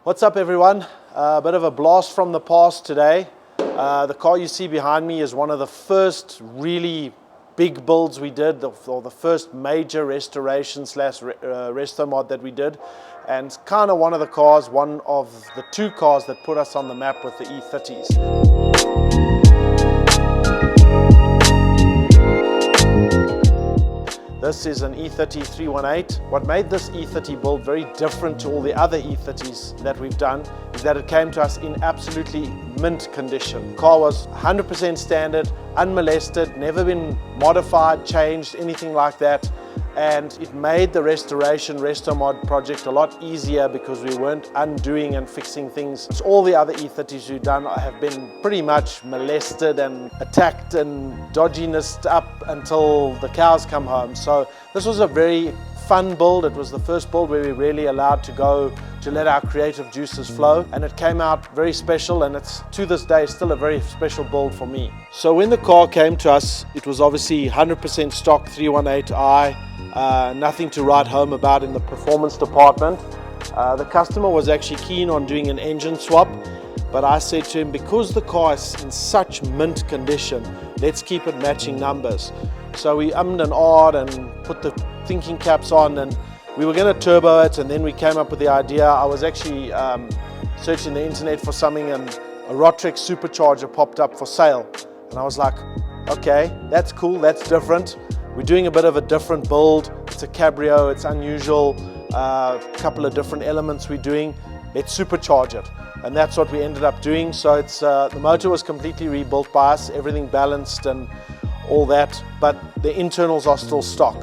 What's up everyone? A bit of a blast from the past today. The car you see behind me is one of the first really big builds we did, or the first major restoration slash Restomod that we did. And it's kind of one of the two cars that put us on the map with the E30s. This is an E30 318. What made this E30 build very different to all the other E30s that we've done is that it came to us in absolutely mint condition. The car was 100% standard, unmolested, never been modified, changed, anything like that. And it made the Restomod project a lot easier because we weren't undoing and fixing things. So all the other E30s we've done have been pretty much molested and attacked and dodginess up until the cows come home. So this was a very fun build. It was the first build where we really allowed to let our creative juices flow, and it came out very special, and it's to this day still a very special build for me. So when the car came to us, it was obviously 100% stock 318i. Nothing to write home about in the performance department. The customer was actually keen on doing an engine swap, but I said to him, because the car is in such mint condition, let's keep it matching numbers. So we ummed and ahed and put the thinking caps on, and we were going to turbo it, and then we came up with the idea. I was actually searching the internet for something, and a Rotrex Supercharger popped up for sale, and I was like, okay, that's cool, that's different. We're doing a bit of a different build. It's a cabrio, it's unusual, a couple of different elements we're doing. Let's supercharge it. And that's what we ended up doing. So it's the motor was completely rebuilt by us, everything balanced and all that, but the internals are still stock.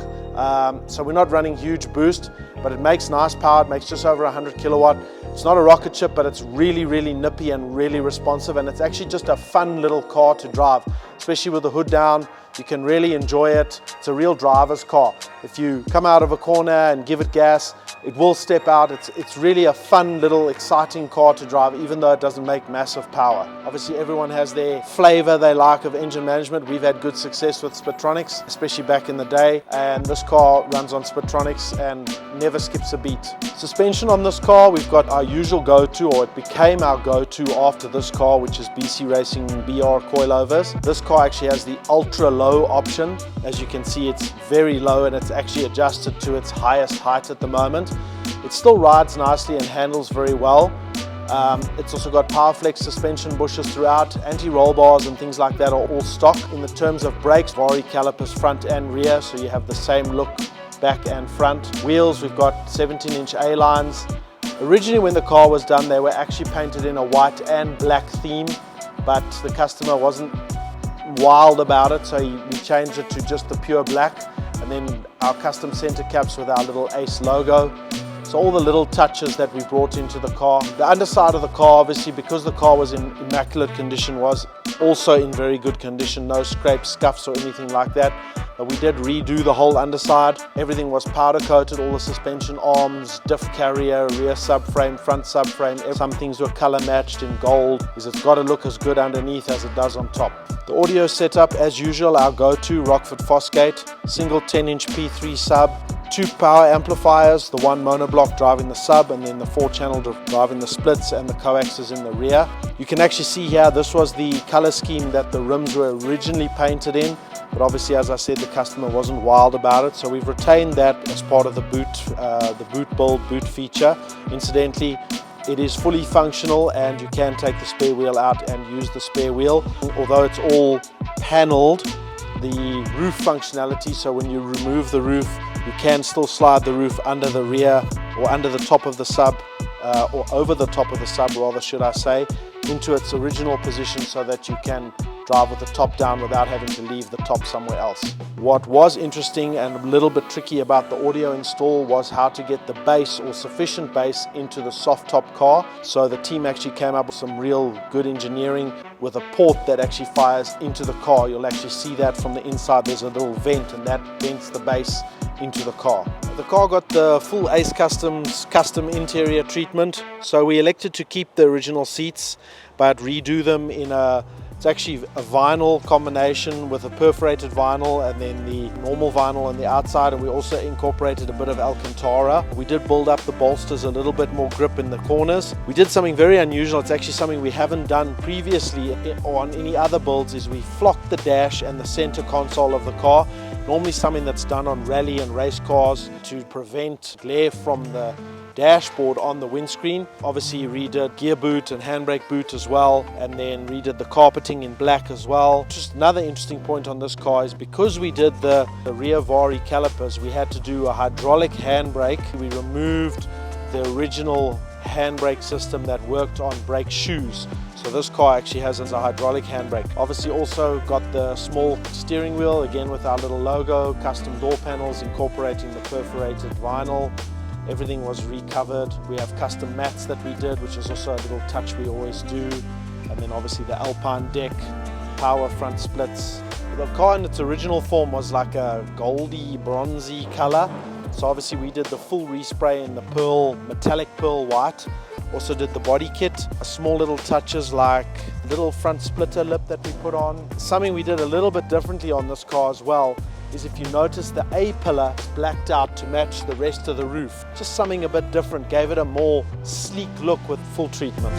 So we're not running huge boost, but it makes nice power. It makes just over 100 kilowatt. It's not a rocket ship, but it's really, really nippy and really responsive, and it's actually just a fun little car to drive, especially with the hood down. You can really enjoy it. It's a real driver's car. If you come out of a corner and give it gas, it will step out. It's really a fun little exciting car to drive, even though it doesn't make massive power. Obviously everyone has their flavor they like of engine management. We've had good success with Spitronics, especially back in the day, and this car runs on Spitronics and never skips a beat. Suspension on this car, we've got our usual go-to, or it became our go-to after this car, which is BC Racing BR coilovers. This car actually has the ultra low option. As you can see, it's very low, and it's actually adjusted to its highest height at the moment. It still rides nicely and handles very well. It's also got PowerFlex suspension bushes throughout, anti-roll bars and things like that are all stock. In the terms of brakes, Vari calipers front and rear, so you have the same look back and front. Wheels, we've got 17-inch A-lines. Originally when the car was done, they were actually painted in a white and black theme, but the customer wasn't wild about it, so we changed it to just the pure black, and then our custom center caps with our little Ace logo. So all the little touches that we brought into the car. The underside of the car, obviously, because the car was in immaculate condition, was also in very good condition. No scrapes, scuffs or anything like that. But we did redo the whole underside. Everything was powder coated, all the suspension arms, diff carrier, rear subframe, front subframe. Some things were color matched in gold, because it's got to look as good underneath as it does on top. The audio setup, as usual, our go-to Rockford Fosgate, single 10-inch P3 sub, 2 power amplifiers, the one monoblock driving the sub, and then the 4-channel driving the splits, and the coaxes in the rear. You can actually see here, this was the color scheme that the rims were originally painted in, but obviously, as I said, the customer wasn't wild about it, so we've retained that as part of the boot feature. Incidentally, it is fully functional, and you can take the spare wheel out and use the spare wheel. Although it's all paneled, the roof functionality, so when you remove the roof, you can still slide the roof under the rear, or under the top of the sub, or over the top of the sub rather, should I say, into its original position, so that you can drive with the top down without having to leave the top somewhere else. What was interesting and a little bit tricky about the audio install was how to get the bass, or sufficient bass, into the soft top car. So the team actually came up with some real good engineering with a port that actually fires into the car. You'll actually see that from the inside. There's a little vent, and that vents the bass into the car. The car got the full Ace Customs custom interior treatment, so we elected to keep the original seats but redo them in a It's actually a vinyl combination with a perforated vinyl and then the normal vinyl on the outside, and we also incorporated a bit of Alcantara. We did build up the bolsters a little bit more grip in the corners. We did something very unusual. It's actually something we haven't done previously or on any other builds, is we flocked the dash and the center console of the car. Normally something that's done on rally and race cars to prevent glare from the dashboard on the windscreen. Obviously redid gear boot and handbrake boot as well, and then redid the carpeting in black as well. Just another interesting point on this car is because we did the rear Vari calipers, we had to do a hydraulic handbrake. We removed the original handbrake system that worked on brake shoes. So this car actually has a hydraulic handbrake. Obviously also got the small steering wheel, again with our little logo, custom door panels incorporating the perforated vinyl. Everything was recovered. We have custom mats that we did, which is also a little touch we always do. And then obviously the Alpine deck, power front splits. The car in its original form was like a goldy, bronzy color. So obviously we did the full respray in the pearl, metallic pearl white. Also did the body kit, small little touches like little front splitter lip that we put on. Something we did a little bit differently on this car as well is if you notice the A-pillar is blacked out to match the rest of the roof. Just something a bit different, gave it a more sleek look with full treatment.